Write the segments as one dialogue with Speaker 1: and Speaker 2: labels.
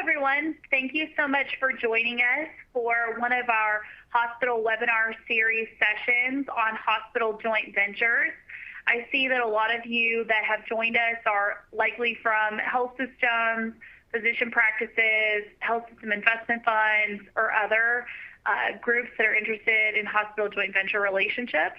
Speaker 1: everyone. Thank you so much for joining us for one of our hospital webinar series sessions on hospital joint ventures. I see that a lot of you that have joined us are likely from health systems, physician practices, health system investment funds, or other groups that are interested in hospital joint venture relationships.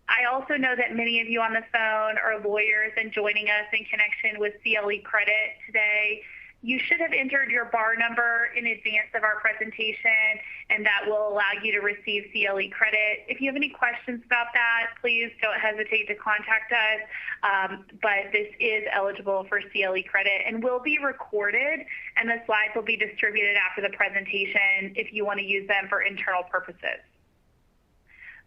Speaker 1: I also know that many of you on the phone are lawyers and joining us in connection with CLE credit today. You should have entered your bar number in advance of our presentation, and that will allow you to receive CLE credit. If you have any questions about that, please don't hesitate to contact us. But this is eligible for CLE credit and will be recorded, and the slides will be distributed after the presentation if you want to use them for internal purposes.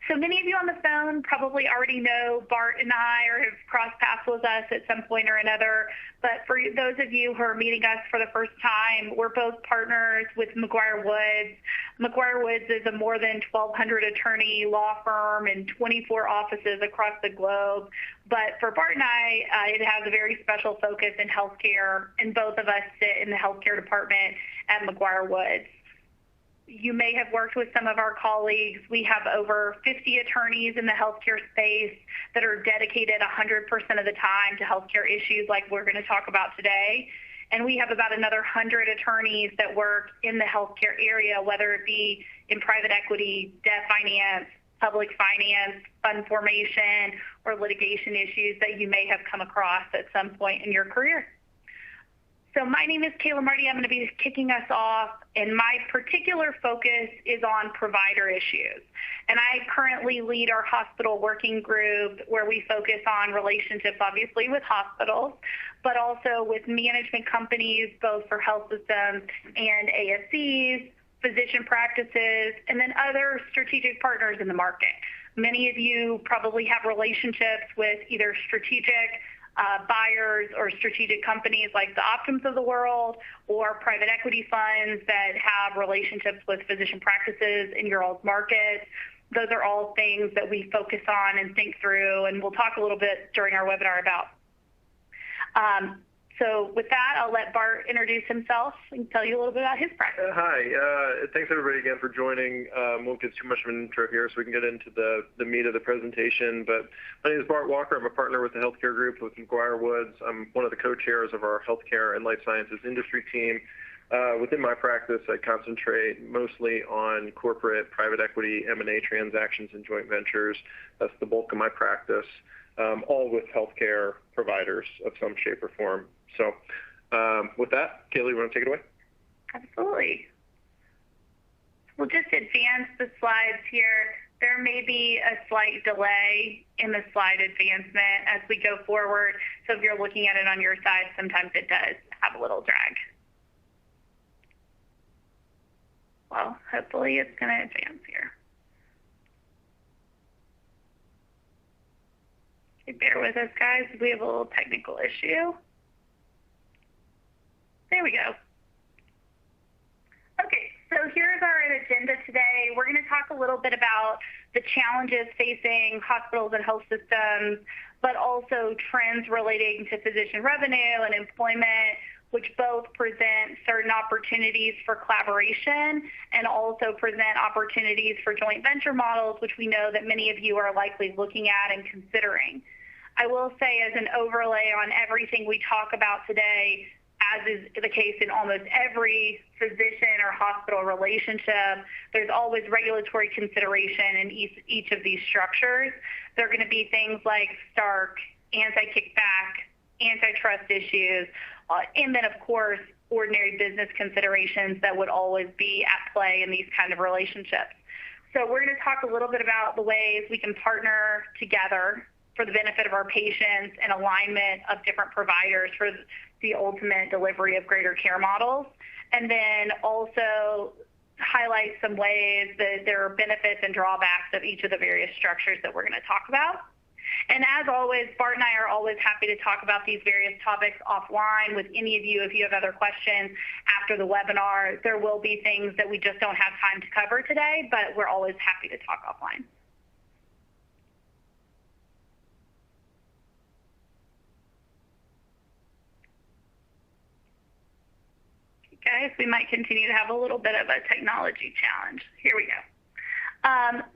Speaker 1: So many of you on the phone probably already know Bart and I, or have crossed paths with us at some point or another. But for those of you who are meeting us for the first time, we're both partners with McGuireWoods. McGuireWoods is a more than 1,200 attorney law firm and 24 offices across the globe. But for Bart and I, it has a very special focus in healthcare, and both of us sit in the healthcare department at McGuireWoods. You may have worked with some of our colleagues. We have over 50 attorneys in the healthcare space that are dedicated 100% of the time to healthcare issues like we're going to talk about today. And we have about another 100 attorneys that work in the healthcare area, whether it be in private equity, debt finance, public finance, fund formation, or litigation issues that you may have come across at some point in your career. So my name is Kayla Marty. I'm going to be kicking us off, and my particular focus is on provider issues. And I currently lead our hospital working group where we focus on relationships, obviously, with hospitals, but also with management companies, both for health systems and ASCs, physician practices, and then other strategic partners in the market. Many of you probably have relationships with either strategic buyers or strategic companies like the Optums of the world, or private equity funds that have relationships with physician practices in your old markets. Those are all things that we focus on and think through, and we'll talk a little bit during our webinar about. So with that, I'll let Bart introduce himself and tell you a little bit about his practice.
Speaker 2: Hi, thanks everybody again for joining. Won't get too much of an intro here so we can get into the meat of the presentation. But my name is Bart Walker. I'm a partner with the healthcare group with McGuireWoods. I'm one of the co-chairs of our healthcare and life sciences industry team. Within my practice, I concentrate mostly on corporate private equity, M&A transactions and joint ventures. That's the bulk of my practice, all with healthcare providers of some shape or form. So with that, Kayla, you want to take it away?
Speaker 1: Absolutely. We'll just advance the slides here. There may be a slight delay in the slide advancement as we go forward. So if you're looking at it on your side, sometimes it does have a little drag. Well, hopefully it's going to advance here. Okay, bear with us, guys. We have a little technical issue. There we go. Okay, so here's our agenda today. We're going to talk a little bit about the challenges facing hospitals and health systems, but also trends relating to physician revenue and employment, which both present certain opportunities for collaboration and also present opportunities for joint venture models, which we know that many of you are likely looking at and considering. I will say, as an overlay on everything we talk about today, as is the case in almost every physician or hospital relationship, there's always regulatory consideration in each of these structures. There are going to be things like Stark, anti-kickback, antitrust issues, and then, of course, ordinary business considerations that would always be at play in these kind of relationships. So we're going to talk a little bit about the ways we can partner together for the benefit of our patients and alignment of different providers for the ultimate delivery of greater care models, and then also highlight some ways that there are benefits and drawbacks of each of the various structures that we're going to talk about. And as always, Bart and I are always happy to talk about these various topics offline with any of you if you have other questions after the webinar. There will be things that we just don't have time to cover today, but we're always happy to talk offline. Guys, we might continue to have a little bit of a technology challenge. Here we go.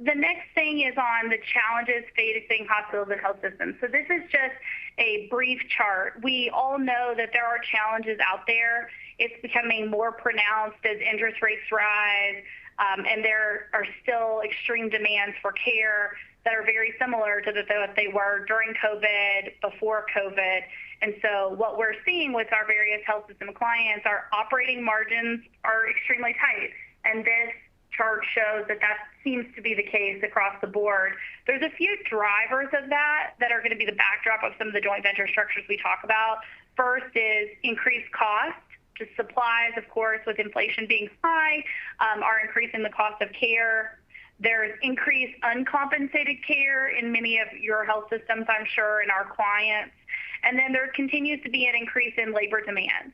Speaker 1: The next thing is on the challenges facing hospitals and health systems. So this is just a brief chart. We all know that there are challenges out there. It's becoming more pronounced as interest rates rise, and there are still extreme demands for care that are very similar to what they were during COVID, before COVID. And so what we're seeing with our various health system clients, our operating margins are extremely tight. And this chart shows that seems to be the case across the board. There's a few drivers of that are going to be the backdrop of some of the joint venture structures we talk about. First is increased cost. Just supplies, of course, with inflation being high, are increasing the cost of care. There's increased uncompensated care in many of your health systems, I'm sure, and our clients. And then there continues to be an increase in labor demand.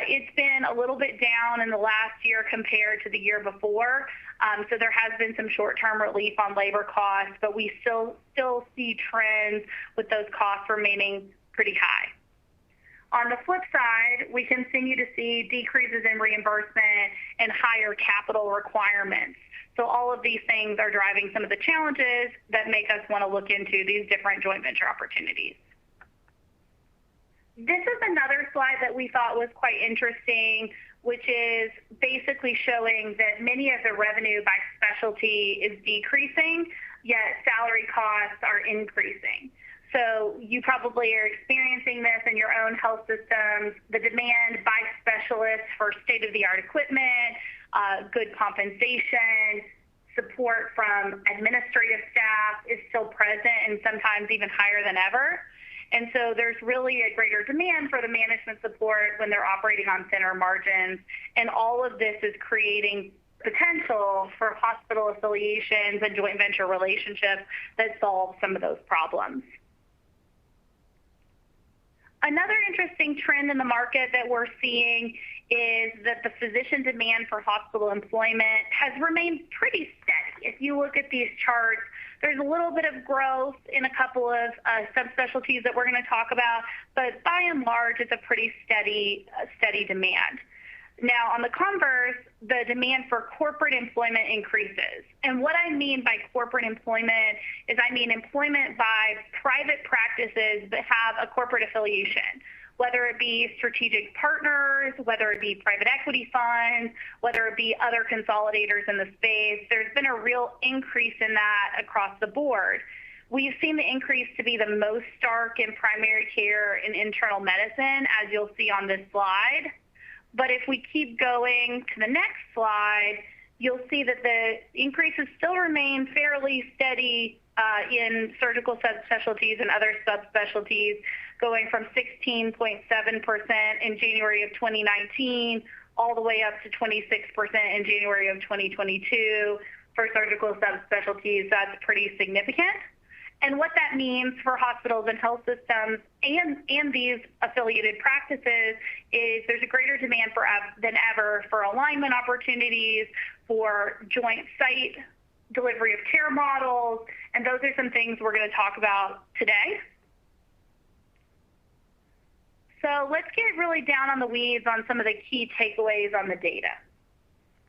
Speaker 1: It's been a little bit down in the last year compared to the year before. So there has been some short-term relief on labor costs, but we still see trends with those costs remaining pretty high. On the flip side, we continue to see decreases in reimbursement and higher capital requirements. So all of these things are driving some of the challenges that make us want to look into these different joint venture opportunities. This is another slide that we thought was quite interesting, which is basically showing that many of the revenue by specialty is decreasing, yet salary costs are increasing. So you probably are experiencing this in your own health systems. The demand by specialists for state-of-the-art equipment, good compensation, support from administrative staff is still present and sometimes even higher than ever. And so there's really a greater demand for the management support when they're operating on thinner margins. And all of this is creating potential for hospital affiliations and joint venture relationships that solve some of those problems. Another interesting trend in the market that we're seeing is that the physician demand for hospital employment has remained pretty steady. If you look at these charts, there's a little bit of growth in a couple of subspecialties that we're going to talk about, but by and large, it's a pretty steady demand. Now, on the converse, the demand for corporate employment increases. And what I mean by corporate employment is I mean employment by private practices that have a corporate affiliation, whether it be strategic partners, whether it be private equity funds, whether it be other consolidators in the space. There's been a real increase in that across the board. We've seen the increase to be the most stark in primary care and internal medicine, as you'll see on this slide. But if we keep going to the next slide, you'll see that the increases still remain fairly steady in surgical subspecialties and other subspecialties, going from 16.7% in January of 2019 all the way up to 26% in January of 2022. For surgical subspecialties, that's pretty significant. And what that means for hospitals and health systems and these affiliated practices is there's a greater demand than ever for alignment opportunities, for joint site delivery of care models, and those are some things we're going to talk about today. So let's get really down on the weeds on some of the key takeaways on the data.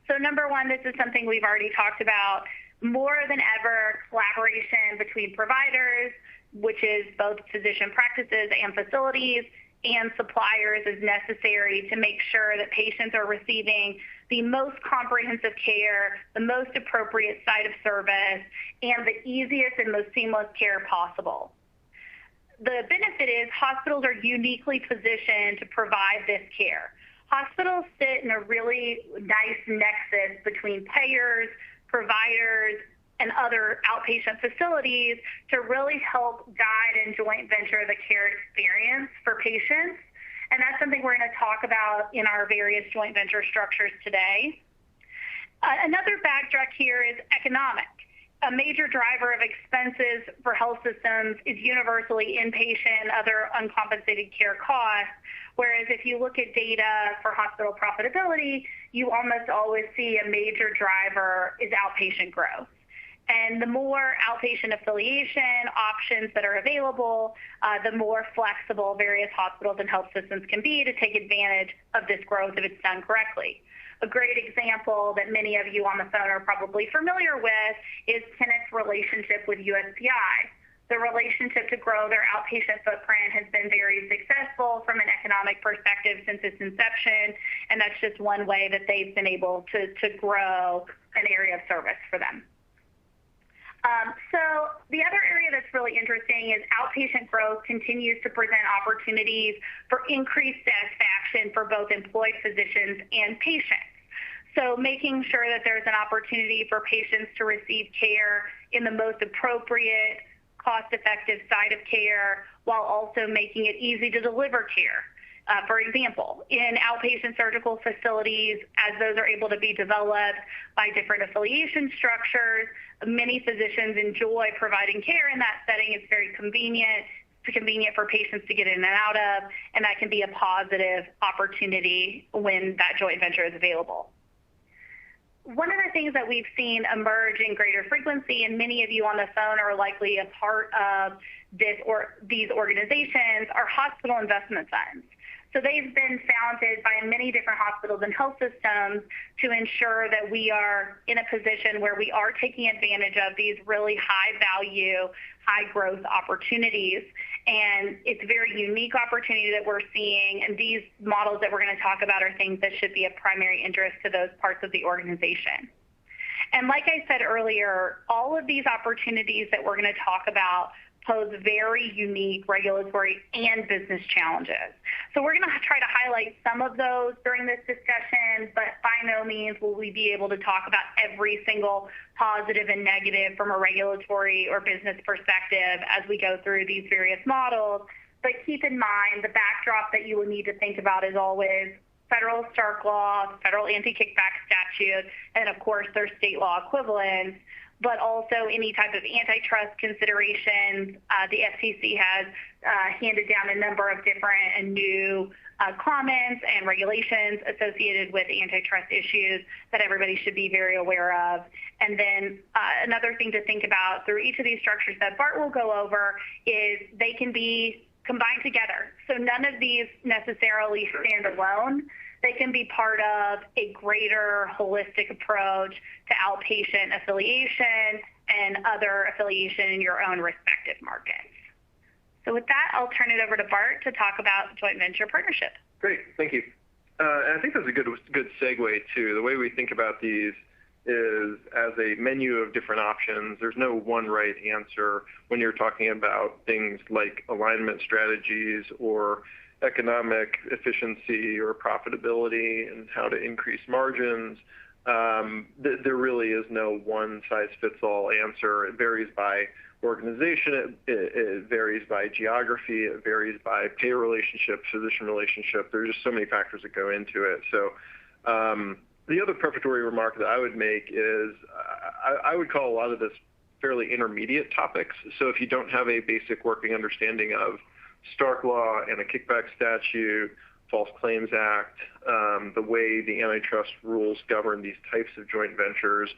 Speaker 1: So number one, this is something we've already talked about. More than ever, collaboration between providers, which is both physician practices and facilities, and suppliers is necessary to make sure that patients are receiving the most comprehensive care, the most appropriate site of service, and the easiest and most seamless care possible. The benefit is hospitals are uniquely positioned to provide this care. Hospitals sit in a really nice nexus between payers, providers, and other outpatient facilities to really help guide and joint venture the care experience for patients. And that's something we're going to talk about in our various joint venture structures today. Another backdrop here is economic. A major driver of expenses for health systems is universally inpatient and other uncompensated care costs, whereas if you look at data for hospital profitability, you almost always see a major driver is outpatient growth. And the more outpatient affiliation options that are available, the more flexible various hospitals and health systems can be to take advantage of this growth if it's done correctly. A great example that many of you on the phone are probably familiar with is Tenet's relationship with USPI. The relationship to grow their outpatient footprint has been very successful from an economic perspective since its inception, and that's just one way that they've been able to grow an area of service for them. So the other area that's really interesting is outpatient growth continues to present opportunities for increased satisfaction for both employed physicians and patients. So making sure that there's an opportunity for patients to receive care in the most appropriate, cost-effective side of care while also making it easy to deliver care. For example, in outpatient surgical facilities, as those are able to be developed by different affiliation structures, many physicians enjoy providing care in that setting. It's very convenient. It's convenient for patients to get in and out of, and that can be a positive opportunity when that joint venture is available. One of the things that we've seen emerge in greater frequency, and many of you on the phone are likely a part of these organizations, are hospital investment funds. So they've been founded by many different hospitals and health systems to ensure that we are in a position where we are taking advantage of these really high-value, high-growth opportunities. And it's a very unique opportunity that we're seeing, and these models that we're going to talk about are things that should be of primary interest to those parts of the organization. And like I said earlier, all of these opportunities that we're going to talk about pose very unique regulatory and business challenges. So we're going to try to highlight some of those during this discussion, but by no means will we be able to talk about every single positive and negative from a regulatory or business perspective as we go through these various models. But keep in mind, the backdrop that you will need to think about is always federal Stark law, federal anti-kickback statute, and of course their state law equivalents, but also any type of antitrust considerations. The FTC has handed down a number of different and new comments and regulations associated with antitrust issues that everybody should be very aware of. And then another thing to think about through each of these structures that Bart will go over is they can be combined together. So none of these necessarily stand alone. They can be part of a greater holistic approach to outpatient affiliation and other affiliation in your own respective markets. So with that, I'll turn it over to Bart to talk about joint venture partnership.
Speaker 2: Great, thank you. And I think that's a good segue too. The way we think about these is as a menu of different options. There's no one right answer when you're talking about things like alignment strategies or economic efficiency or profitability and how to increase margins. There really is no one-size-fits-all answer. It varies by organization, it varies by geography, it varies by payer relationship, physician relationship. There's just so many factors that go into it. So the other prefatory remark that I would make is I would call a lot of this fairly intermediate topics. So if you don't have a basic working understanding of Stark law and a kickback statute, False Claims Act, the way the antitrust rules govern these types of joint ventures,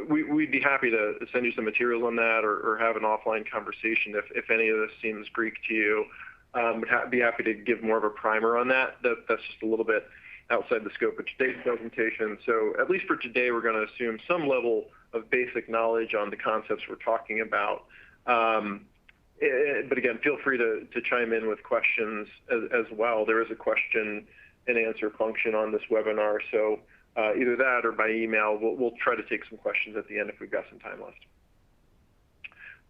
Speaker 2: we'd be happy to send you some materials on that or have an offline conversation if any of this seems Greek to you. Would be happy to give more of a primer on that. That's just a little bit outside the scope of today's presentation. So at least for today, we're going to assume some level of basic knowledge on the concepts we're talking about. But again, feel free to chime in with questions as well. There is a question and answer function on this webinar. So either that or by email, we'll try to take some questions at the end if we've got some time left.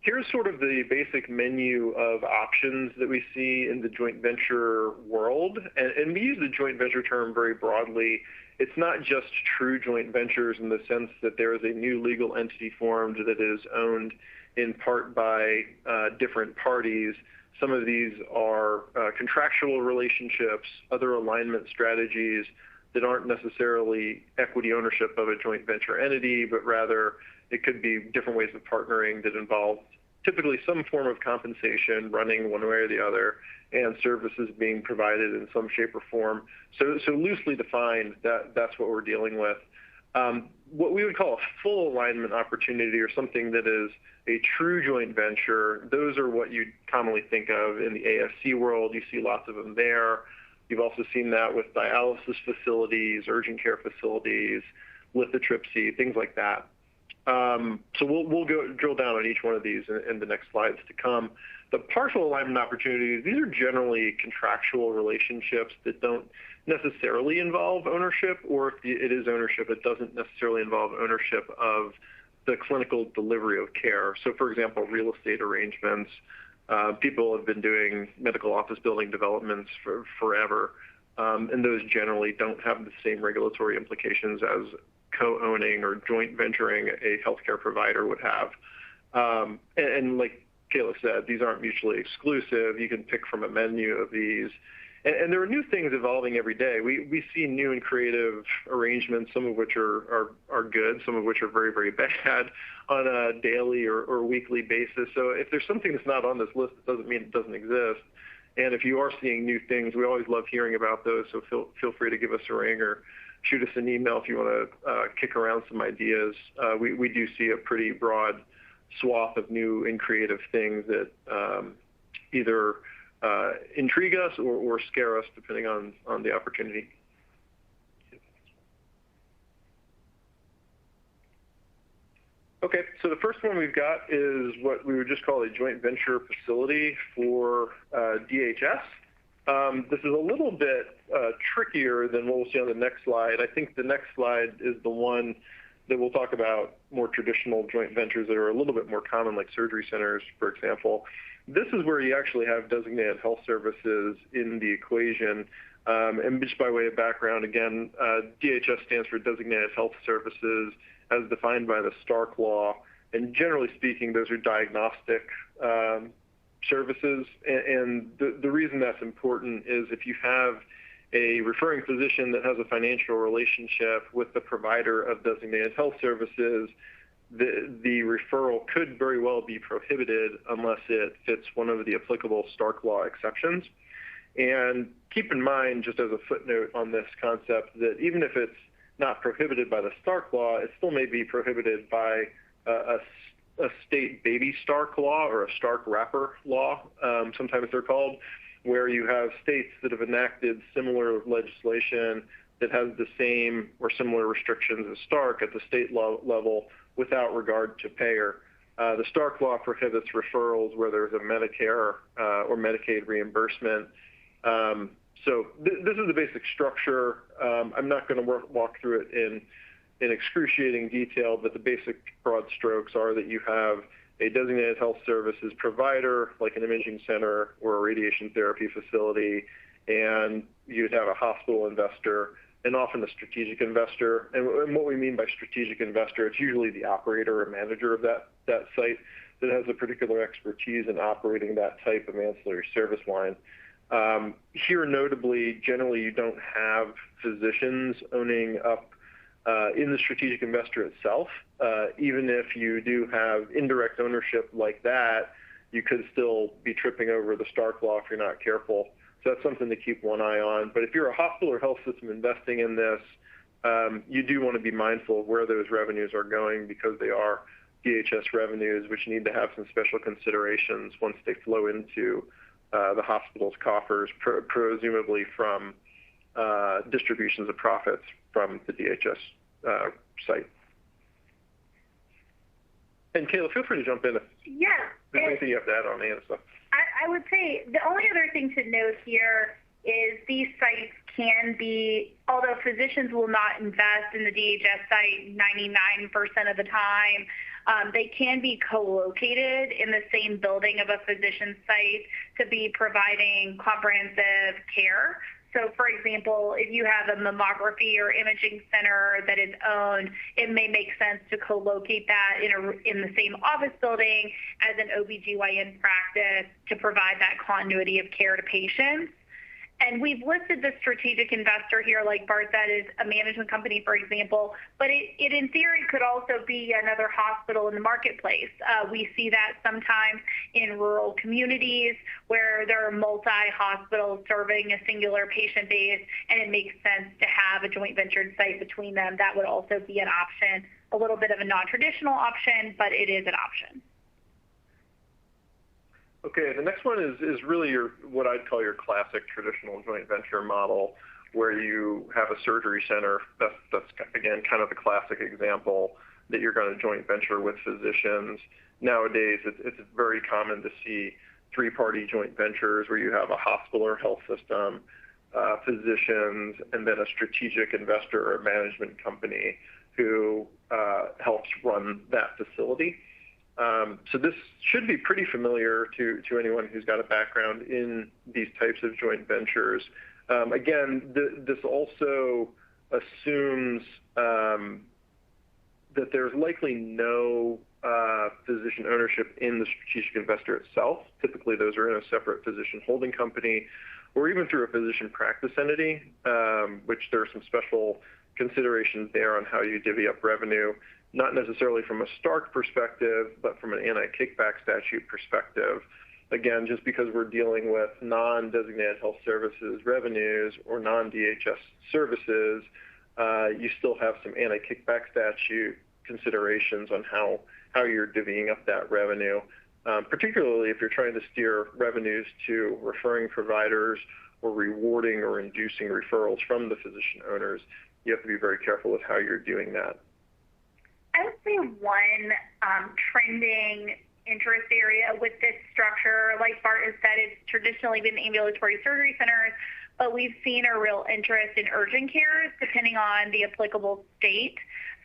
Speaker 2: Here's sort of the basic menu of options that we see in the joint venture world. And we use the joint venture term very broadly. It's not just true joint ventures in the sense that there is a new legal entity formed that is owned in part by different parties. Some of these are contractual relationships, other alignment strategies that aren't necessarily equity ownership of a joint venture entity, but rather it could be different ways of partnering that involve typically some form of compensation running one way or the other and services being provided in some shape or form. So loosely defined, that's what we're dealing with. What we would call a full alignment opportunity, or something that is a true joint venture, those are what you commonly think of in the ASC world. You see lots of them there. You've also seen that with dialysis facilities, urgent care facilities, lithotripsy, things like that. So we'll go drill down on each one of these in the next slides to come. The partial alignment opportunities, these are generally contractual relationships that don't necessarily involve ownership, or if it is ownership, it doesn't necessarily involve ownership of the clinical delivery of care. So for example, real estate arrangements. People have been doing medical office building developments for forever, and those generally don't have the same regulatory implications as co-owning or joint venturing a healthcare provider would have. And like Kayla said, these aren't mutually exclusive. You can pick from a menu of these. And there are new things evolving every day. We see new and creative arrangements, some of which are good, some of which are very, very bad on a daily or weekly basis. So if there's something that's not on this list, it doesn't mean it doesn't exist. And if you are seeing new things, we always love hearing about those. So feel free to give us a ring or shoot us an email if you want to kick around some ideas. We do see a pretty broad swath of new and creative things that either intrigue us or scare us, depending on the opportunity. Okay, so the first one we've got is what we would just call a joint venture facility for DHS. This is a little bit trickier than what we'll see on the next slide. I think the next slide is the one that we'll talk about more traditional joint ventures that are a little bit more common, like surgery centers, for example. This is where you actually have designated health services in the equation. And just by way of background, again, DHS stands for Designated Health Services as defined by the Stark Law. And generally speaking, those are diagnostic services. And the reason that's important is if you have a referring physician that has a financial relationship with the provider of designated health services, the referral could very well be prohibited unless it fits one of the applicable Stark Law exceptions. And keep in mind, just as a footnote on this concept, that even if it's not prohibited by the Stark Law, it still may be prohibited by a state baby Stark Law or a Stark wrapper law, sometimes they're called, where you have states that have enacted similar legislation that has the same or similar restrictions as Stark at the state level without regard to payer. The Stark Law prohibits referrals where there's a Medicare or Medicaid reimbursement. So this is the basic structure. I'm not going to walk through it in excruciating detail, but the basic broad strokes are that you have a designated health services provider, like an imaging center or a radiation therapy facility, and you'd have a hospital investor and often a strategic investor. And what we mean by strategic investor, it's usually the operator or manager of that site that has a particular expertise in operating that type of ancillary service line. Here, notably, generally you don't have physicians owning up in the strategic investor itself. Even if you do have indirect ownership like that, you could still be tripping over the Stark Law if you're not careful. So that's something to keep one eye on. But if you're a hospital or health system investing in this, you do want to be mindful of where those revenues are going, because they are DHS revenues, which need to have some special considerations once they flow into the hospital's coffers, presumably from distributions of profits from the DHS site. And Kayla, feel free to jump in if there's anything you have to add on any of the stuff.
Speaker 1: I would say the only other thing to note here is these sites can be, although physicians will not invest in the DHS site 99% of the time, they can be co-located in the same building of a physician site to be providing comprehensive care. So, for example, if you have a mammography or imaging center that is owned, it may make sense to co-locate that in the same office building as an OBGYN practice to provide that continuity of care to patients. And we've listed the strategic investor here, like Bart said, is a management company, for example, but it in theory could also be another hospital in the marketplace. We see that sometimes in rural communities where there are multi-hospitals serving a singular patient base, and it makes sense to have have a joint ventured site between them, that would also be an option. A little bit of a non-traditional option, but it is an option.
Speaker 2: Okay, the next one is really what I'd call your classic traditional joint venture model, where you have a surgery center. That's again kind of the classic example that you're going to joint venture with physicians. Nowadays, it's very common to see three-party joint ventures where you have a hospital or health system, physicians, and then a strategic investor or management company who helps run that facility. So this should be pretty familiar to anyone who's got a background in these types of joint ventures. Again, this also assumes that there's likely no physician ownership in the strategic investor itself. Typically, those are in a separate physician holding company or even through a physician practice entity, which there are some special considerations there on how you divvy up revenue, not necessarily from a Stark perspective, but from an anti-kickback statute perspective. Again, just because we're dealing with non-designated health services revenues or non-DHS services, you still have some anti-kickback statute considerations on how you're divvying up that revenue, particularly if you're trying to steer revenues to referring providers or rewarding or inducing referrals from the physician owners. You have to be very careful with how you're doing that.
Speaker 1: I would say one trending interest area with this structure, like Bart has said, it's traditionally been ambulatory surgery centers, but we've seen a real interest in urgent cares depending on the applicable state.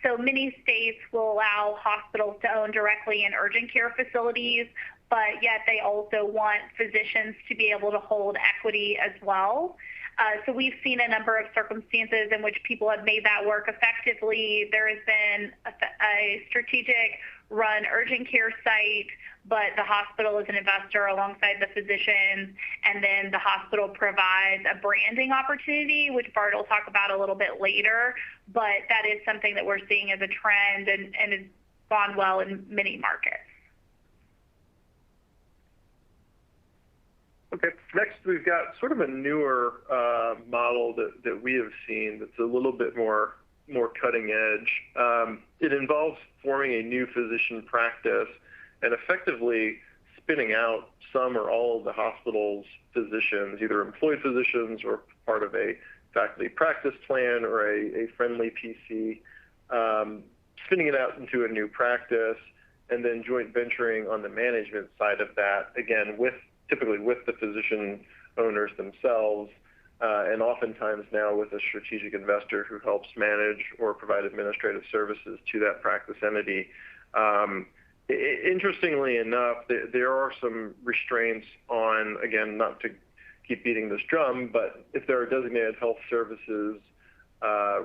Speaker 1: So many states will allow hospitals to own directly in urgent care facilities, but yet they also want physicians to be able to hold equity as well. So we've seen a number of circumstances in which people have made that work effectively. There has been a strategic run urgent care site, but the hospital is an investor alongside the physicians, and then the hospital provides a branding opportunity, which Bart will talk about a little bit later, but that is something that we're seeing as a trend and has gone well in many markets.
Speaker 2: Okay, next we've got sort of a newer model that we have seen that's a little bit more cutting edge. It involves forming a new physician practice and effectively spinning out some or all of the hospital's physicians, either employed physicians or part of a faculty practice plan or a friendly PC, spinning it out into a new practice and then joint venturing on the management side of that, again, typically with the physician owners themselves, and oftentimes now with a strategic investor who helps manage or provide administrative services to that practice entity. Interestingly enough, there are some restraints on, again, not to keep beating this drum, but if there are designated health services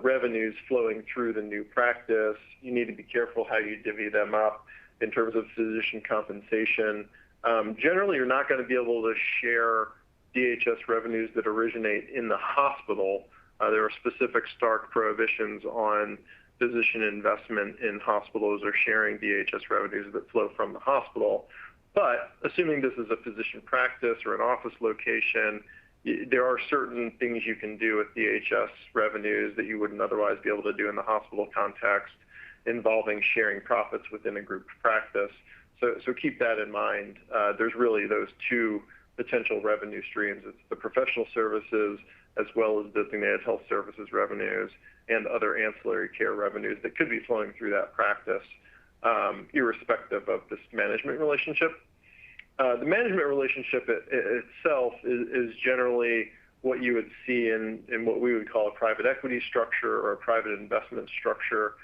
Speaker 2: revenues flowing through the new practice, you need to be careful how you divvy them up in terms of physician compensation. Generally, you're not going to be able to share DHS revenues that originate in the hospital. There are specific Stark prohibitions on physician investment in hospitals or sharing DHS revenues that flow from the hospital. But assuming this is a physician practice or an office location, there are certain things you can do with DHS revenues that you wouldn't otherwise be able to do in the hospital context, involving sharing profits within a group practice. So keep that in mind. There's really those two potential revenue streams. It's the professional services as well as designated health services revenues and other ancillary care revenues that could be flowing through that practice, irrespective of this management relationship. The management relationship itself is generally what you would see in what we would call a private equity structure or a private investment structure,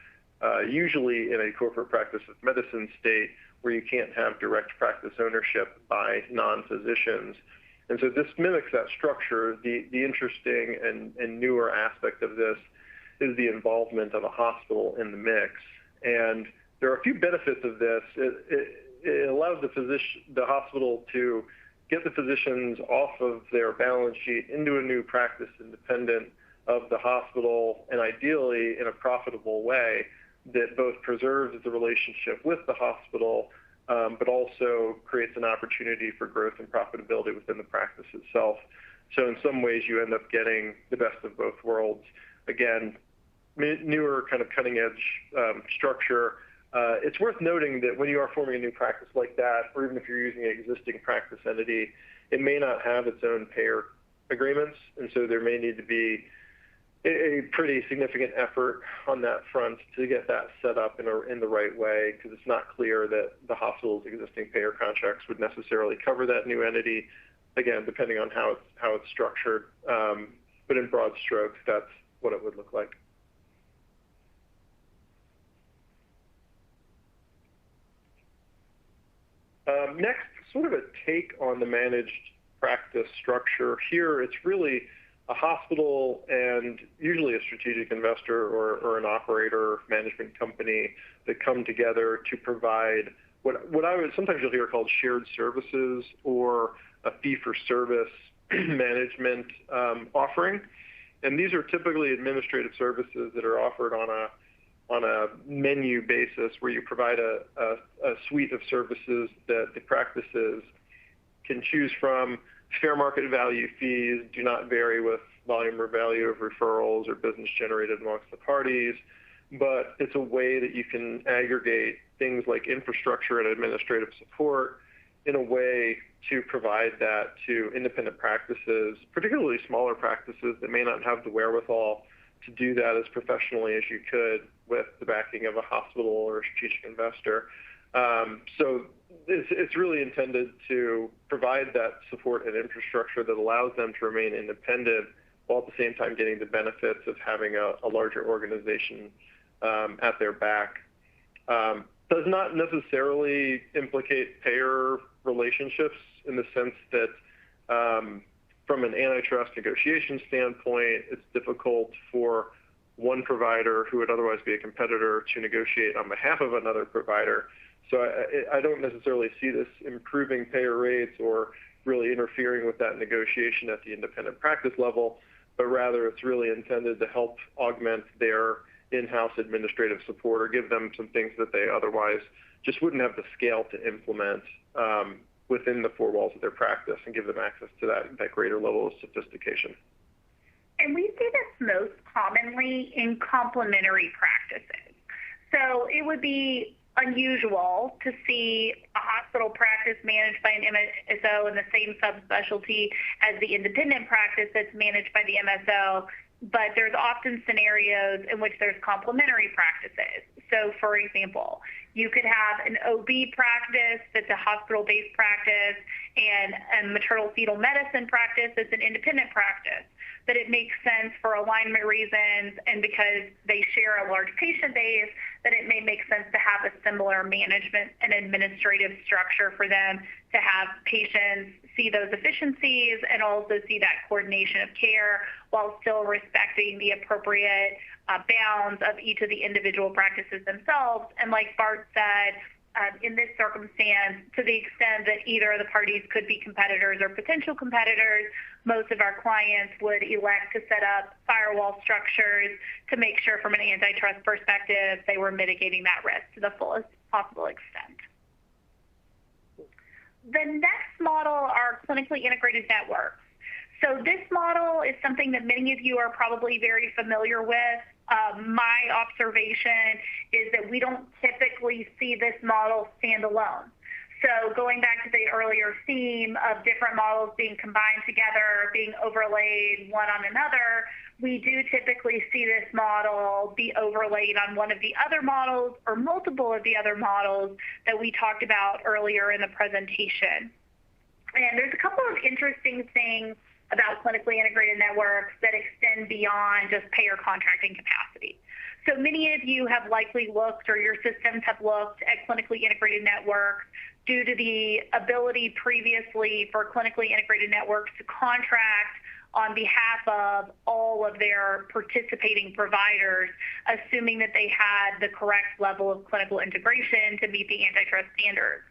Speaker 2: usually in a corporate practice of medicine state where you can't have direct practice ownership by non-physicians. And so this mimics that structure. The interesting and newer aspect of this is the involvement of a hospital in the mix. And there are a few benefits of this. It allows the hospital to get the physicians off of their balance sheet into a new practice independent of the hospital, and ideally in a profitable way that both preserves the relationship with the hospital, but also creates an opportunity for growth and profitability within the practice itself. So in some ways, you end up getting the best of both worlds. again, newer kind of cutting edge structure. It's worth noting that when you are forming a new practice like that, or even if you're using an existing practice entity, it may not have its own payer agreements, and so there may need to be a pretty significant effort on that front to get that set up in the right way, because it's not clear that the hospital's existing payer contracts would necessarily cover that new entity, again, depending on how it's structured. But in broad strokes, that's what it would look like. Next, sort of a take on the managed practice structure. Here, it's really a hospital and usually a strategic investor or an operator management company that come together to provide what I would sometimes you'll hear called shared services or a fee-for-service management offering. And these are typically administrative services that are offered on a menu basis, where you provide a suite of services that the practices can choose from. Fair market value fees do not vary with volume or value of referrals or business generated amongst the parties, but it's a way that you can aggregate things like infrastructure and administrative support in a way to provide that to independent practices, particularly smaller practices that may not have the wherewithal to do that as professionally as you could with the backing of a hospital or a strategic investor. So it's really intended to provide that support and infrastructure that allows them to remain independent while at the same time getting the benefits of having a larger organization at their back. Does not necessarily implicate payer relationships in the sense that from an antitrust negotiation standpoint, it's difficult for one provider who would otherwise be a competitor to negotiate on behalf of another provider. So I don't necessarily see this improving payer rates or really interfering with that negotiation at the independent practice level, but rather it's really intended to help augment their in-house administrative support or give them some things that they otherwise just wouldn't have the scale to implement within the four walls of their practice, and give them access to that greater level of sophistication.
Speaker 1: And we see this most commonly in complementary practices. So it would be unusual to see a hospital practice managed by an MSO in the same subspecialty as the independent practice that's managed by the MSO, but there's often scenarios in which there's complementary practices. So, for example, you could have an OB practice that's a hospital-based practice and a maternal fetal medicine practice that's an independent practice. That it makes sense for alignment reasons and because they share a large patient base, that it may make sense to have a similar management and administrative structure for them to have patients see those efficiencies and also see that coordination of care while still respecting the appropriate bounds of each of the individual practices themselves. And like Bart said, in this circumstance, to the extent that either of the parties could be competitors or potential competitors, most of our clients would elect to set up firewall structures to make sure from an antitrust perspective they were mitigating that risk to the fullest possible extent. The next model are clinically integrated networks. So this model is something that many of you are probably very familiar with. My observation is that we don't typically see this model stand alone. So going back to the earlier theme of different models being combined together, being overlaid one on another, we do typically see this model be overlaid on one of the other models or multiple of the other models that we talked about earlier in the presentation. And there's a couple of interesting things about clinically integrated networks that extend beyond just payer contracting capacity. So many of you have likely looked, or your systems have looked at clinically integrated networks due to the ability previously for clinically integrated networks to contract on behalf of all of their participating providers, assuming that they had the correct level of clinical integration to meet the antitrust standards.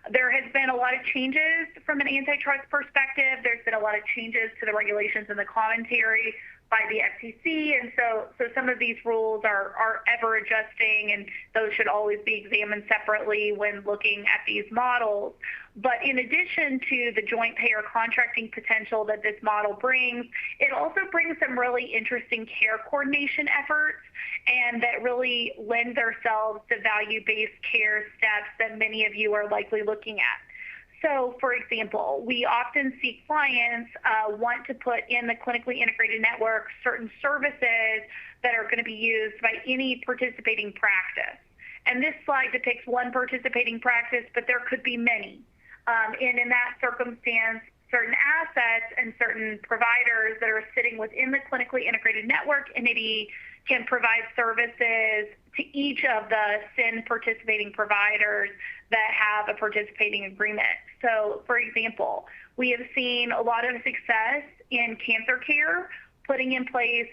Speaker 1: There has been a lot of changes from an antitrust perspective. There's been a lot of changes to the regulations and the commentary by the FTC, and so some of these rules are ever adjusting, and those should always be examined separately when looking at these models. But in addition to the joint payer contracting potential that this model brings, it also brings some really interesting care coordination efforts, and that really lend themselves to value-based care steps that many of you are likely looking at. So, for example, we often see clients want to put in the clinically integrated network certain services that are going to be used by any participating practice. And this slide depicts one participating practice, but there could be many. And in that circumstance, certain assets and certain providers that are sitting within the clinically integrated network entity can provide services to each of the SIN participating providers that have a participating agreement. So, for example, we have seen a lot of success in cancer care, putting in place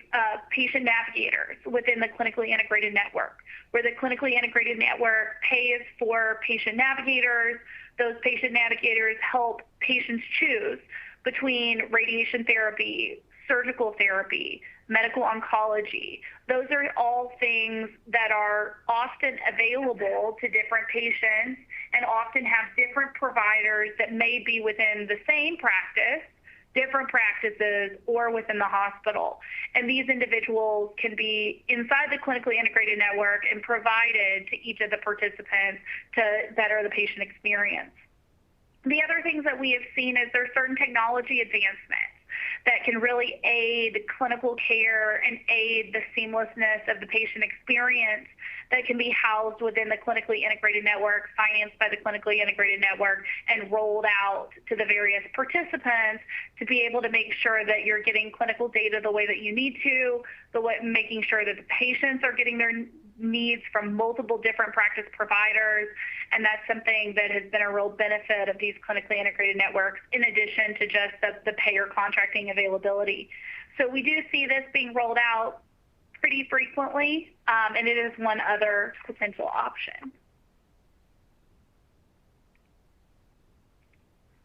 Speaker 1: patient navigators within the clinically integrated network, where the clinically integrated network pays for patient navigators. Those patient navigators help patients choose between radiation therapy, surgical therapy, medical oncology. Those are all things that are often available to different patients and often have different providers that may be within the same practice, different practices, or within the hospital. And these individuals can be inside the clinically integrated network and provided to each of the participants to better the patient experience. The other things that we have seen is there's certain technology advancements that can really aid clinical care and aid the seamlessness of the patient experience that can be housed within the clinically integrated network, financed by the clinically integrated network, and rolled out to the various participants to be able to make sure that you're getting clinical data the way that you need to, making sure that the patients are getting their needs from multiple different practice providers. And that's something that has been a real benefit of these clinically integrated networks, in addition to just the payer contracting availability. So we do see this being rolled out pretty frequently, and it is one other potential option.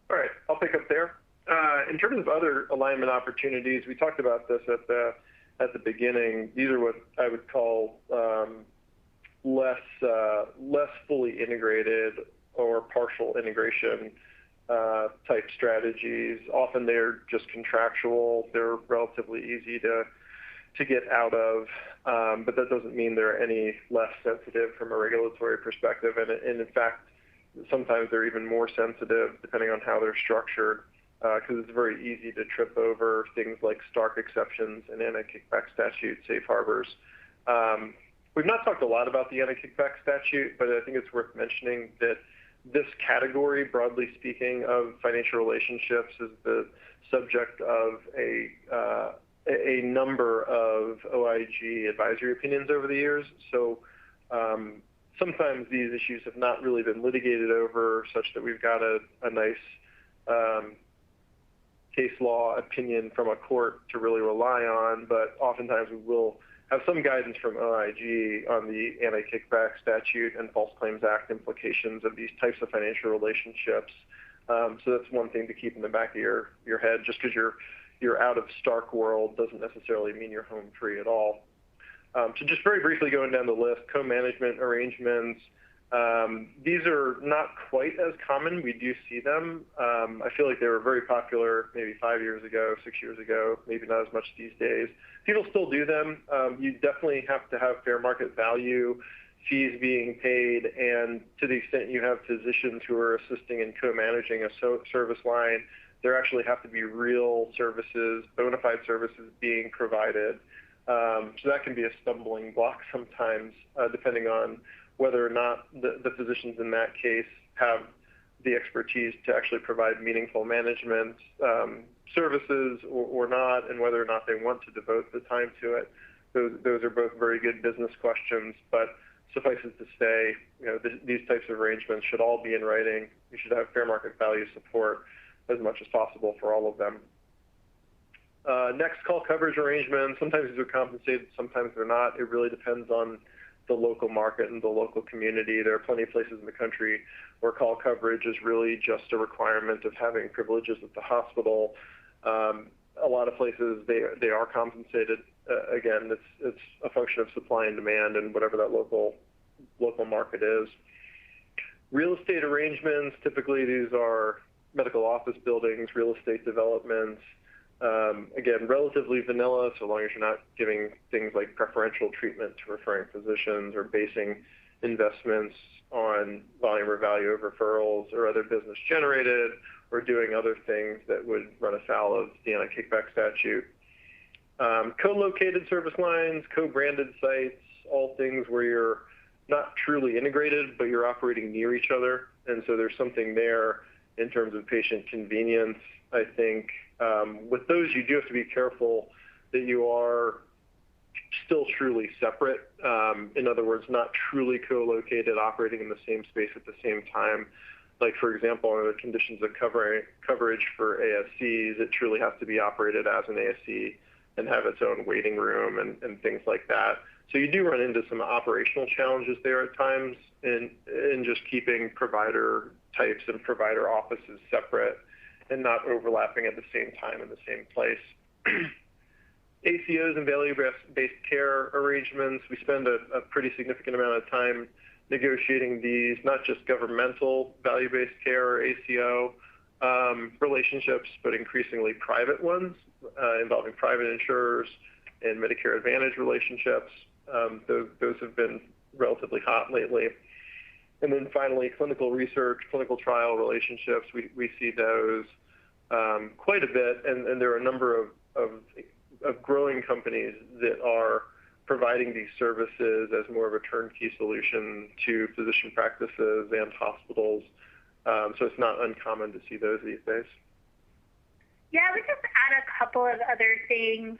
Speaker 2: All right, I'll pick up there. In terms of other alignment opportunities, we talked about this at the beginning. These are what I would call less fully integrated or partial integration type strategies. Often they're just contractual. They're relatively easy to get out of, but that doesn't mean they're any less sensitive from a regulatory perspective. And in fact, sometimes they're even more sensitive depending on how they're structured, because it's very easy to trip over things like Stark exceptions and anti-kickback statute safe harbors. We've not talked a lot about the anti-kickback statute, but I think it's worth mentioning that this category, broadly speaking, of financial relationships is the subject of a number of OIG advisory opinions over the years. So sometimes these issues have not really been litigated over such that we've got a nice case law opinion from a court to really rely on, but oftentimes we will have some guidance from OIG on the anti-kickback statute and False Claims Act implications of these types of financial relationships. So that's one thing to keep in the back of your head. Just because you're out of Stark world doesn't necessarily mean you're home free at all. So just very briefly going down the list, co-management arrangements. These are not quite as common. We do see them. I feel like they were very popular maybe 5 years ago, 6 years ago, maybe not as much these days. People still do them. You definitely have to have fair market value, fees being paid, and to the extent you have physicians who are assisting in co-managing a service line, there actually have to be real services, bona fide services being provided. So that can be a stumbling block sometimes, depending on whether or not the physicians in that case have the expertise to actually provide meaningful management services or not, and whether or not they want to devote the time to it. Those are both very good business questions, but suffice it to say, these types of arrangements should all be in writing. You should have fair market value support as much as possible for all of them. Next, call coverage arrangements. Sometimes these are compensated, sometimes they're not. It really depends on the local market and the local community. There are plenty of places in the country where call coverage is really just a requirement of having privileges at the hospital. a lot of places they are compensated. Again, it's a function of supply and demand and whatever that local market is. Real estate arrangements, typically these are medical office buildings, real estate developments. Again, relatively vanilla, so long as you're not giving things like preferential treatment to referring physicians or basing investments on volume or value of referrals or other business generated, or doing other things that would run afoul of the anti-kickback statute. Co-located service lines, co-branded sites, all things where you're not truly integrated, but you're operating near each other. And so there's something there in terms of patient convenience. I think with those, you do have to be careful that you are still truly separate. In other words, not truly co-located, operating in the same space at the same time. Like, for example, under the conditions of coverage for ASCs, it truly has to be operated as an ASC and have its own waiting room and things like that. So you do run into some operational challenges there at times in just keeping provider types and provider offices separate and not overlapping at the same time in the same place. ACOs and value-based care arrangements, we spend a pretty significant amount of time negotiating these, not just governmental value-based care or ACO relationships, but increasingly private ones involving private insurers and Medicare Advantage relationships. Those have been relatively hot lately. And then finally, clinical research, clinical trial relationships, we see those quite a bit, and there are a number of growing companies that are providing these services as more of a turnkey solution to physician practices and hospitals. So it's not uncommon to see those these days.
Speaker 1: Yeah, I would just add a couple of other things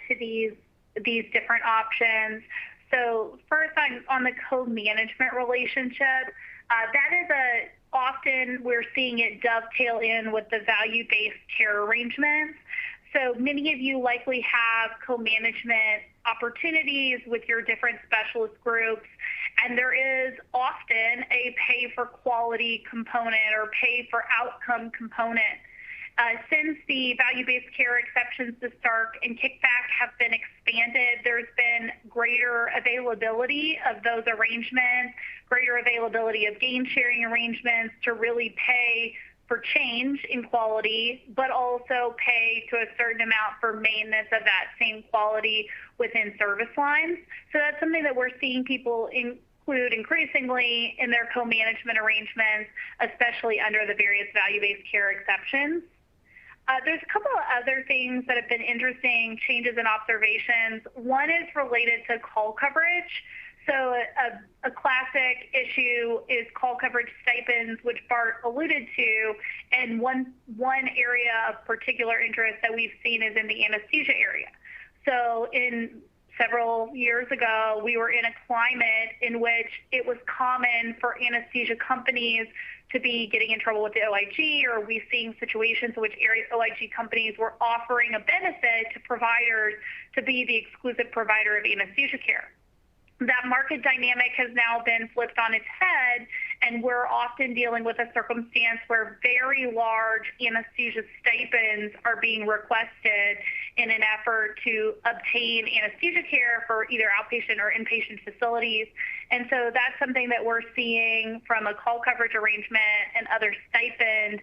Speaker 1: to these different options. So first, on the co-management relationship, that is often we're seeing it dovetail in with the value-based care arrangements. So many of you likely have co-management opportunities with your different specialist groups, and there is often a pay for quality component or pay for outcome component. Since the value-based care exceptions to Stark and kickback have been expanded, there's been greater availability of those arrangements, greater availability of gain-sharing arrangements to really pay for change in quality, but also pay to a certain amount for maintenance of that same quality within service lines. So that's something that we're seeing people include increasingly in their co-management arrangements, especially under the various value-based care exceptions. There's a couple of other things that have been interesting changes and observations. One is related to call coverage. So a classic issue is call coverage stipends, which Bart alluded to, and one area of particular interest that we've seen is in the anesthesia area. So several years ago, we were in a climate in which it was common for anesthesia companies to be getting in trouble with the OIG, or we've seen situations in which OIG companies were offering a benefit to providers to be the exclusive provider of anesthesia care. That market dynamic has now been flipped on its head, and we're often dealing with a circumstance where very large anesthesia stipends are being requested in an effort to obtain anesthesia care for either outpatient or inpatient facilities. And so that's something that we're seeing from a call coverage arrangement and other stipend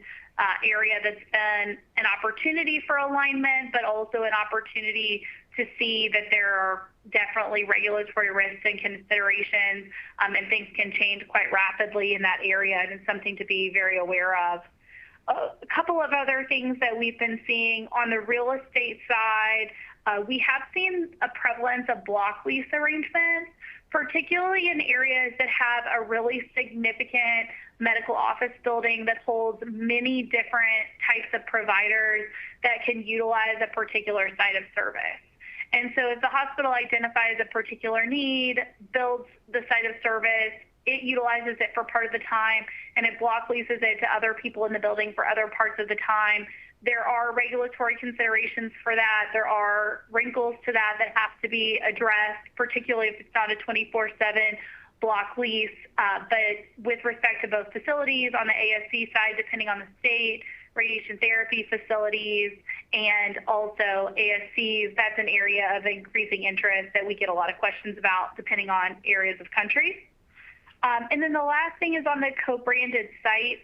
Speaker 1: area that's been an opportunity for alignment, but also an opportunity to see that there are definitely regulatory risks and considerations, and things can change quite rapidly in that area, and it's something to be very aware of. A couple of other things that we've been seeing on the real estate side, we have seen a prevalence of block lease arrangements, particularly in areas that have a really significant medical office building that holds many different types of providers that can utilize a particular site of service. And so if the hospital identifies a particular need, builds the site of service, it utilizes it for part of the time, and it block leases it to other people in the building for other parts of the time. There are regulatory considerations for that. There are wrinkles to that have to be addressed, particularly if it's not a 24/7 block lease. But with respect to both facilities, on the ASC side, depending on the state, radiation therapy facilities, and also ASCs. That's an area of increasing interest that we get a lot of questions about depending on areas of countries. And then the last thing is on the co-branded sites.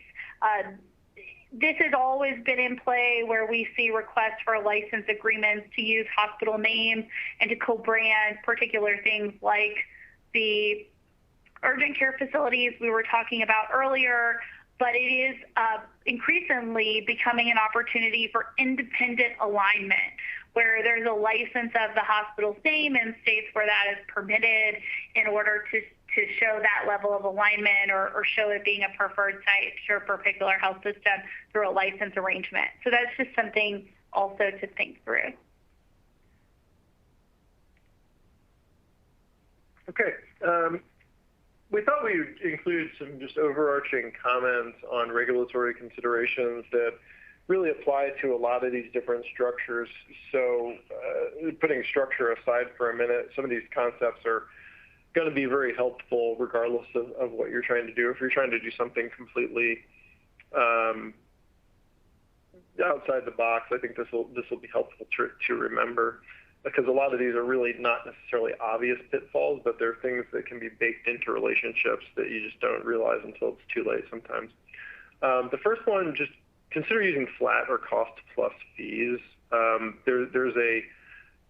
Speaker 1: This has always been in play where we see requests for license agreements to use hospital names and to co-brand particular things like the urgent care facilities we were talking about earlier, but it is increasingly becoming an opportunity for independent alignment, where there's a license of the hospital's name in states where that is permitted in order to show that level of alignment or show it being a preferred site for a particular health system through a license arrangement. So that's just something also to think through.
Speaker 2: Okay. We thought we would include some just overarching comments on regulatory considerations that really apply to a lot of these different structures. So putting structure aside for a minute, some of these concepts are going to be very helpful regardless of what you're trying to do. If you're trying to do something completely outside the box, I think this will be helpful to remember, because a lot of these are really not necessarily obvious pitfalls, but they're things that can be baked into relationships that you just don't realize until it's too late sometimes. The first one, just consider using flat or cost plus fees. There's a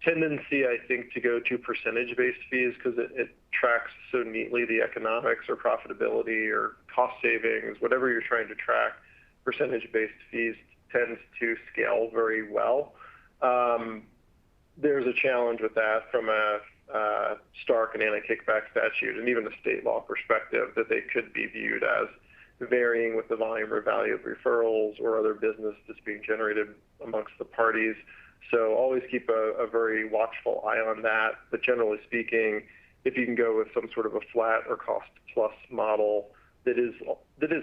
Speaker 2: tendency, I think, to go to percentage-based fees because it tracks so neatly the economics or profitability or cost savings, whatever you're trying to track. Percentage-based fees tends to scale very well. There's a challenge with that from a Stark and anti-kickback statute and even a state law perspective, that they could be viewed as varying with the volume or value of referrals or other business that's being generated amongst the parties. So always keep a very watchful eye on that. But generally speaking, if you can go with some sort of a flat or cost plus model that is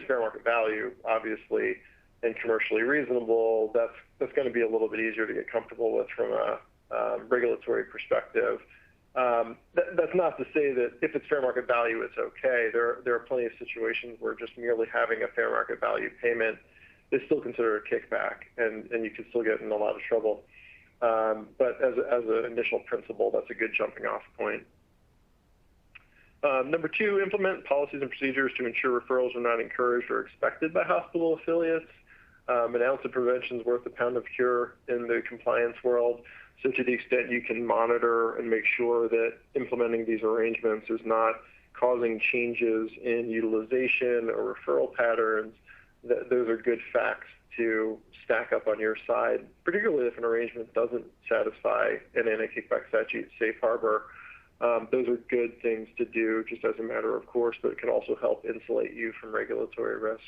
Speaker 2: fair market value, obviously, and commercially reasonable, that's going to be a little bit easier to get comfortable with from a regulatory perspective. That's not to say that if it's fair market value, it's okay. There are plenty of situations where just merely having a fair market value payment is still considered a kickback, and you can still get in a lot of trouble. But as an initial principle, that's a good jumping off point. Number two, implement policies and procedures to ensure referrals are not encouraged or expected by hospital affiliates. An ounce of prevention is worth a pound of cure in the compliance world. So to the extent you can monitor and make sure that implementing these arrangements is not causing changes in utilization or referral patterns, those are good facts to stack up on your side, particularly if an arrangement doesn't satisfy an anti-kickback statute safe harbor. Those are good things to do just as a matter of course, but it can also help insulate you from regulatory risk.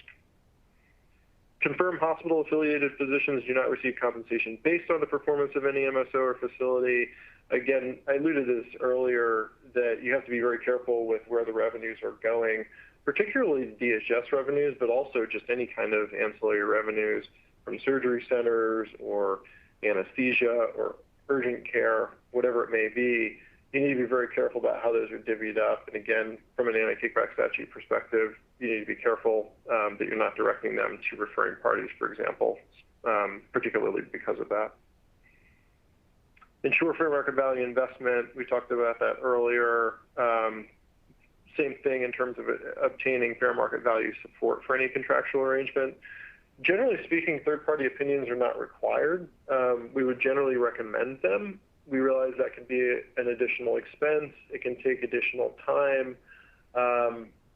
Speaker 2: Confirm hospital-affiliated physicians do not receive compensation based on the performance of any MSO or facility. Again, I alluded to this earlier, that you have to be very careful with where the revenues are going, particularly DHS revenues, but also just any kind of ancillary revenues from surgery centers or anesthesia or urgent care, whatever it may be. You need to be very careful about how those are divvied up. And again, from an anti-kickback statute perspective, you need to be careful that you're not directing them to referring parties, for example, particularly because of that. Ensure fair market value investment. We talked about that earlier. Same thing in terms of obtaining fair market value support for any contractual arrangement. Generally speaking, third-party opinions are not required. We would generally recommend them. We realize that can be an additional expense. It can take additional time.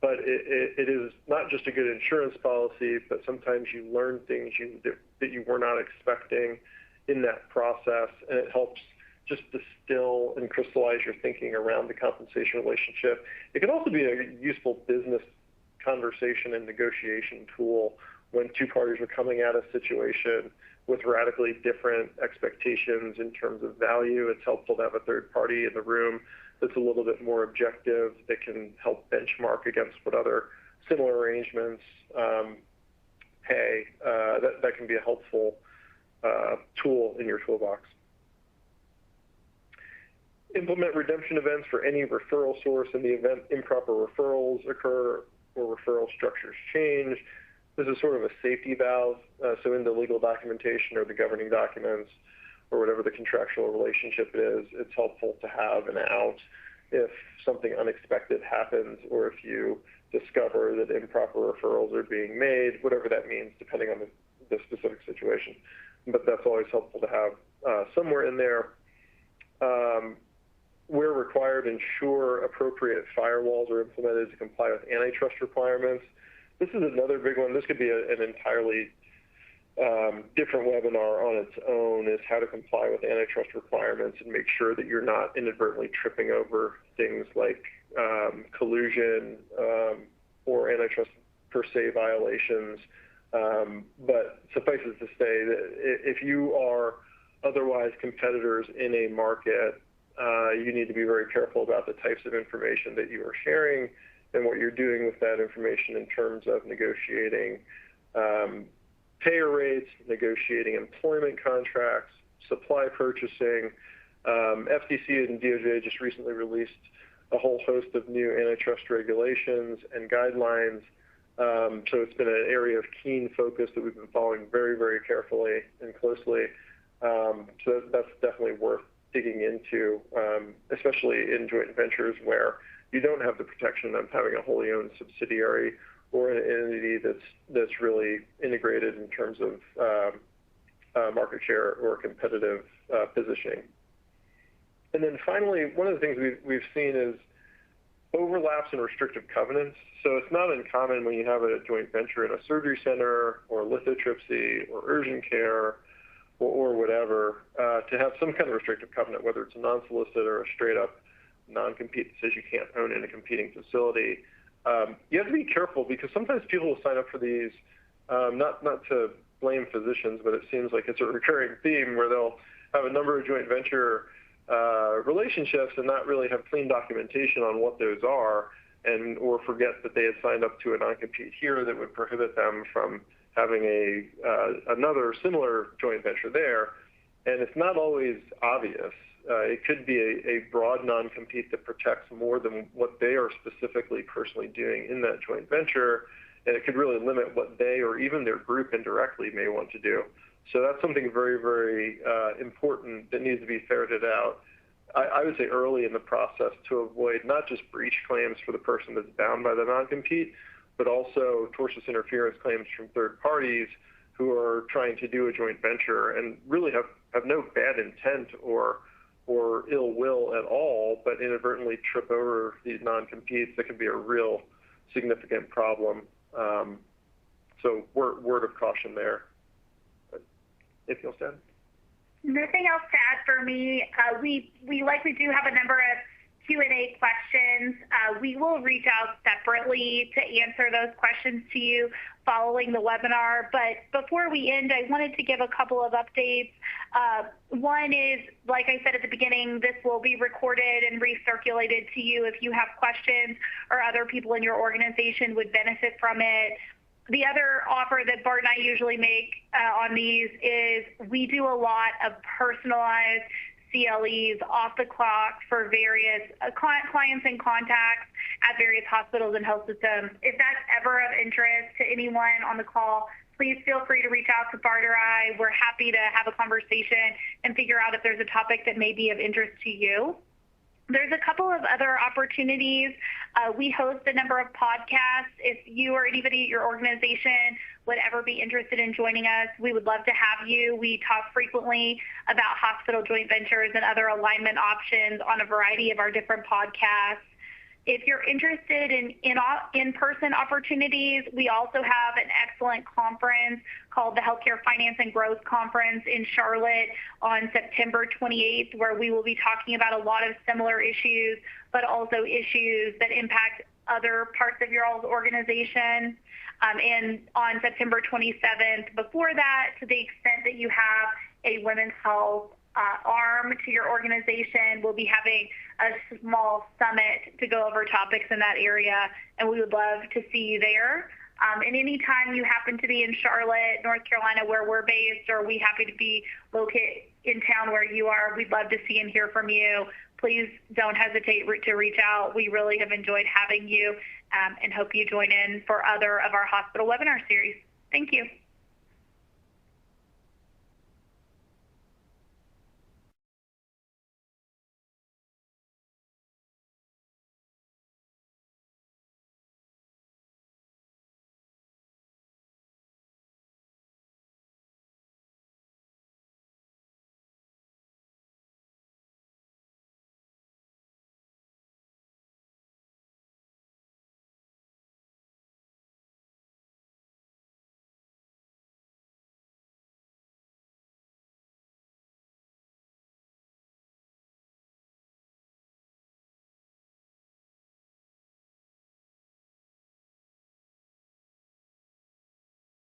Speaker 2: But it is not just a good insurance policy, but sometimes you learn things that you were not expecting in that process, and it helps just distill and crystallize your thinking around the compensation relationship. It can also be a useful business conversation and negotiation tool when two parties are coming at a situation with radically different expectations in terms of value. It's helpful to have a third party in the room that's a little bit more objective, that can help benchmark against what other similar arrangements pay. That can be a helpful tool in your toolbox. Implement redemption events for any referral source in the event improper referrals occur or referral structures change. This is sort of a safety valve. So in the legal documentation or the governing documents or whatever the contractual relationship is, it's helpful to have an out if something unexpected happens or if you discover that improper referrals are being made, whatever that means, depending on the specific situation. But that's always helpful to have somewhere in there. Where required, ensure appropriate firewalls are implemented to comply with antitrust requirements. This is another big one. This could be an entirely different webinar on its own, is how to comply with antitrust requirements and make sure that you're not inadvertently tripping over things like collusion or antitrust per se violations. But suffice it to say that if you are otherwise competitors in a market, you need to be very careful about the types of information that you are sharing and what you're doing with that information in terms of negotiating payer rates, negotiating employment contracts, supply purchasing. FTC and DOJ just recently released a whole host of new antitrust regulations and guidelines. So it's been an area of keen focus that we've been following very, very carefully and closely. So that's definitely worth digging into, especially in joint ventures where you don't have the protection of having a wholly owned subsidiary or an entity that's really integrated in terms of market share or competitive positioning. And then finally, one of the things we've seen is overlaps in restrictive covenants. So it's not uncommon when you have a joint venture in a surgery center or lithotripsy or urgent care or whatever, to have some kind of restrictive covenant, whether it's a non-solicit or a straight-up non-compete that says you can't own in a competing facility. You have to be careful because sometimes people will sign up for these, not to blame physicians, but it seems like it's a recurring theme where they'll have a number of joint venture relationships and not really have clean documentation on what those are, or forget that they had signed up to a non-compete here that would prohibit them from having another similar joint venture there. And it's not always obvious. It could be a broad non-compete that protects more than what they are specifically personally doing in that joint venture, and it could really limit what they or even their group indirectly may want to do. So that's something very, very important that needs to be ferreted out, I would say early in the process, to avoid not just breach claims for the person that's bound by the non-compete, but also tortious interference claims from third parties who are trying to do a joint venture and really have no bad intent or ill will at all, but inadvertently trip over these non-competes. That can be a real significant problem. So word of caution there. Anything else to add?
Speaker 1: Nothing else to add for me. We likely do have a number of Q&A questions. We will reach out separately to answer those questions to you following the webinar. But before we end, I wanted to give a couple of updates. One is, like I said at the beginning, this will be recorded and recirculated to you if you have questions or other people in your organization would benefit from it. The other offer that Bart and I usually make on these is we do a lot of personalized CLEs off the clock for various clients and contacts at various hospitals and health systems. If that's ever of interest to anyone on the call, please feel free to reach out to Bart or I. We're happy to have a conversation and figure out if there's a topic that may be of interest to you. There's a couple of other opportunities. We host a number of podcasts. If you or anybody at your organization would ever be interested in joining us, we would love to have you. We talk frequently about hospital joint ventures and other alignment options on a variety of our different podcasts. If you're interested in in-person opportunities, we also have an excellent conference called the Healthcare Finance and Growth Conference in Charlotte on September 28th, where we will be talking about a lot of similar issues, but also issues that impact other parts of your organization. And on September 27th, before that, to the extent that you have a women's health arm to your organization, we'll be having a small summit to go over topics in that area, and we would love to see you there. And anytime you happen to be in Charlotte, North Carolina, where we're based, or we happen to be located in town where you are, we'd love to see and hear from you. Please don't hesitate to reach out. We really have enjoyed having you and hope you join in for other of our hospital webinar series. Thank you.